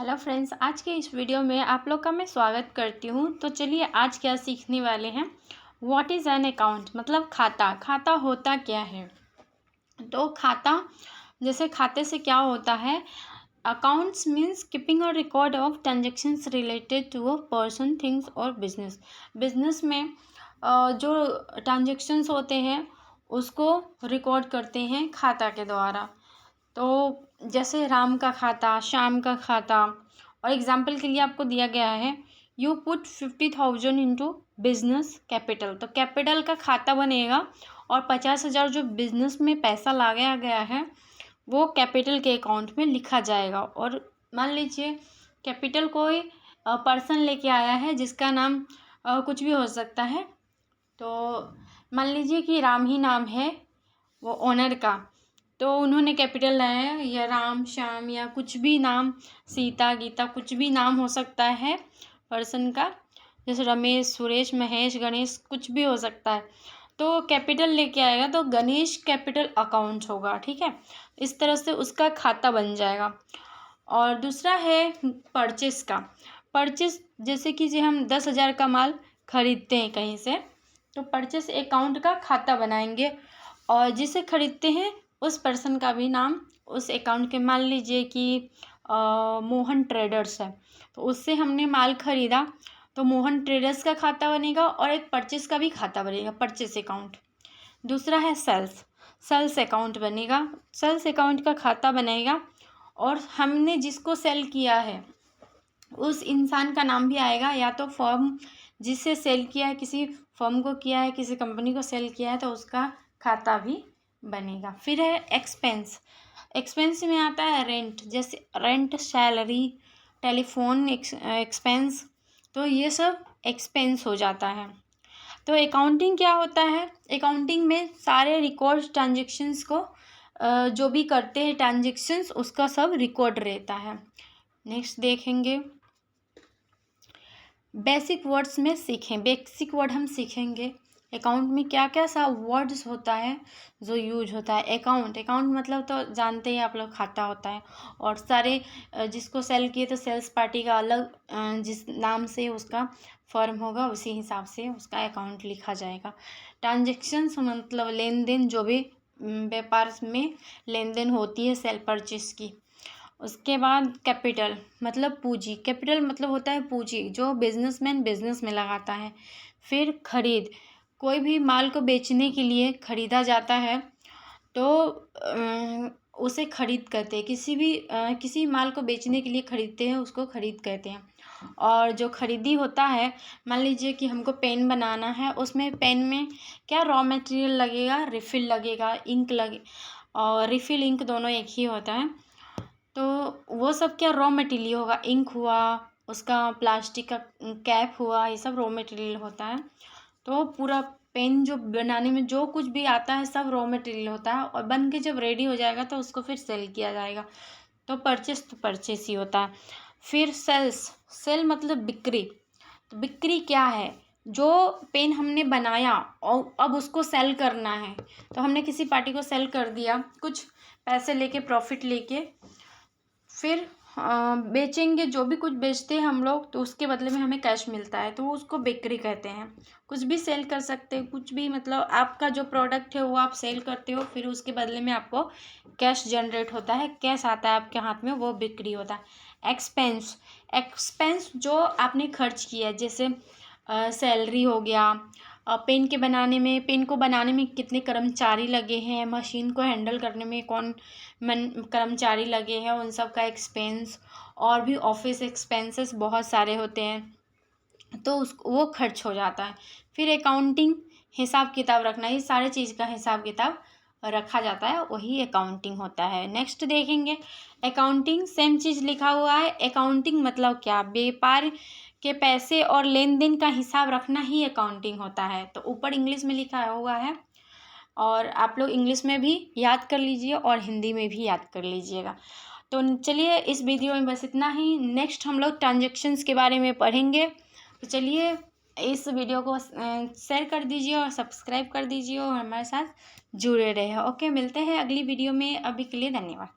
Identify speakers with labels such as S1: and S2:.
S1: Hello friends, आज के इस वीडियो में आप लोग का मैं स्वागत करती हूँ। तो चलिए आज क्या सीखने वाले हैं। व्हाट इज़ एन अकाउंट मतलब खाता। खाता होता क्या है। तो खाता जैसे खाते से क्या होता है। Accounts means keeping a record of transactions related to a person things और बिजनेस। बिजनेस में जो ट्रांजेक्शन्स होते हैं उसको रिकॉर्ड करते हैं खाता के द्वारा। तो जैसे राम का खाता, श्याम का खाता। और एग्जाम्पल के लिए आपको दिया गया है you put 50,000 into business capital. तो कैपिटल का खाता बनेगा और 50,000 जो बिजनेस में पैसा लगाया गया है वो कैपिटल के अकाउंट में लिखा जाएगा। और मान लीजिए कैपिटल कोई पर्सन लेके आया है जिसका नाम कुछ भी हो सकता है। तो मान लीजिए कि राम ही नाम है वो ओनर का, तो उन्होंने कैपिटल लाया है या राम श्याम या कुछ भी नाम, सीता गीता कुछ भी नाम हो सकता है पर्सन का, जैसे रमेश सुरेश महेश गणेश कुछ भी हो सकता है। तो कैपिटल लेके आएगा तो गणेश कैपिटल अकाउंट होगा, ठीक है। इस तरह से उसका खाता बन जाएगा। और दूसरा है परचेस का। परचेस जैसे कि हम 10,000 का माल खरीदते हैं कहीं से, तो परचेस अकाउंट का खाता बनाएंगे और जिसे खरीदते हैं उस पर्सन का भी नाम उस अकाउंट के। मान लीजिए कि मोहन ट्रेडर्स है, तो उससे हमने माल खरीदा तो मोहन ट्रेडर्स का खाता बनेगा और एक परचेस का भी खाता बनेगा, परचेस अकाउंट। दूसरा है सेल्स। सेल्स अकाउंट बनेगा, सेल्स अकाउंट का खाता बनेगा और हमने जिसको सेल किया है उस इंसान का नाम भी आएगा, या तो फर्म जिससे सेल किया है, किसी फर्म को किया है, किसी कंपनी को सेल किया है तो उसका खाता भी बनेगा। फिर है एक्सपेंस। एक्सपेंस में आता है रेंट, जैसे रेंट, सैलरी, टेलीफोन एक्सपेंस, तो ये सब एक्सपेंस हो जाता है। तो अकाउंटिंग क्या होता है। अकाउंटिंग में सारे रिकॉर्ड ट्रांजेक्शन्स को जो भी करते हैं ट्रांजेक्शन्स उसका सब रिकॉर्ड रहता है। नेक्स्ट देखेंगे बेसिक वर्ड्स में सीखें। बेसिक वर्ड हम सीखेंगे अकाउंट में क्या क्या सा वर्ड्स होता है जो यूज होता है। अकाउंट, अकाउंट मतलब तो जानते ही आप लोग, खाता होता है। और सारे जिसको सेल किए तो सेल्स पार्टी का अलग जिस नाम से उसका फर्म होगा उसी हिसाब से उसका अकाउंट लिखा जाएगा। ट्रांजेक्शन्स मतलब लेन देन, जो भी व्यापार में लेन देन होती है सेल परचेस की। उसके बाद कैपिटल मतलब पूंजी। कैपिटल मतलब होता है पूंजी जो बिजनेसमैन बिजनेस में लगाता है। फिर खरीद, कोई भी माल को बेचने के लिए खरीदा जाता है तो उसे खरीद कहते हैं। किसी माल को बेचने के लिए खरीदते हैं उसको खरीद कहते हैं। और जो खरीदी होता है, मान लीजिए कि हमको पेन बनाना है, उसमें पेन में क्या रॉ मटेरियल लगेगा, रिफिल लगेगा, इंक लगे, और रिफिल इंक दोनों एक ही होता है। तो वो सब क्या रॉ मटेरियल होगा, इंक हुआ, उसका प्लास्टिक का कैप हुआ, ये सब रॉ मटेरियल होता है। तो पूरा पेन जो बनाने में जो कुछ भी आता है सब रॉ मटेरियल होता है और बन के जब रेडी हो जाएगा तो उसको फिर सेल किया जाएगा। तो परचेस ही होता है। फिर सेल्स, सेल मतलब बिक्री। तो बिक्री क्या है, जो पेन हमने बनाया और अब उसको सेल करना है, तो हमने किसी पार्टी को सेल कर दिया कुछ पैसे लेके, प्रॉफिट लेके, फिर बेचेंगे। जो भी कुछ बेचते हैं हम लोग तो उसके बदले में हमें कैश मिलता है तो उसको बिक्री कहते हैं। कुछ भी सेल कर सकते हैं, कुछ भी मतलब आपका जो प्रोडक्ट है वो आप सेल करते हो, फिर उसके बदले में आपको कैश जनरेट होता है, कैश आता है आपके हाथ में, वो बिक्री होता है। एक्सपेंस, एक्सपेंस जो आपने खर्च किया है, जैसे सैलरी हो गया, पेन को बनाने में कितने कर्मचारी लगे हैं, मशीन को हैंडल करने में कौन कर्मचारी लगे हैं, उन सब का एक्सपेंस। और भी ऑफिस एक्सपेंसेस बहुत सारे होते हैं तो वो खर्च हो जाता है। फिर अकाउंटिंग, हिसाब किताब रखना, ये सारे चीज़ का हिसाब किताब रखा जाता है, वही अकाउंटिंग होता है। नेक्स्ट देखेंगे अकाउंटिंग, सेम चीज़ लिखा हुआ है। अकाउंटिंग मतलब क्या, व्यापार के पैसे और लेन देन का हिसाब रखना ही अकाउंटिंग होता है। तो ऊपर इंग्लिश में लिखा हुआ है और आप लोग इंग्लिश में भी याद कर लीजिए और हिंदी में भी याद कर लीजिएगा। तो चलिए इस वीडियो में बस इतना ही। नेक्स्ट हम लोग ट्रांजेक्शन्स के बारे में पढ़ेंगे। तो चलिए इस वीडियो को शेयर कर दीजिए और सब्सक्राइब कर दीजिए और हमारे साथ जुड़े रहे। ओके, मिलते हैं अगली वीडियो में। अभी के लिए धन्यवाद।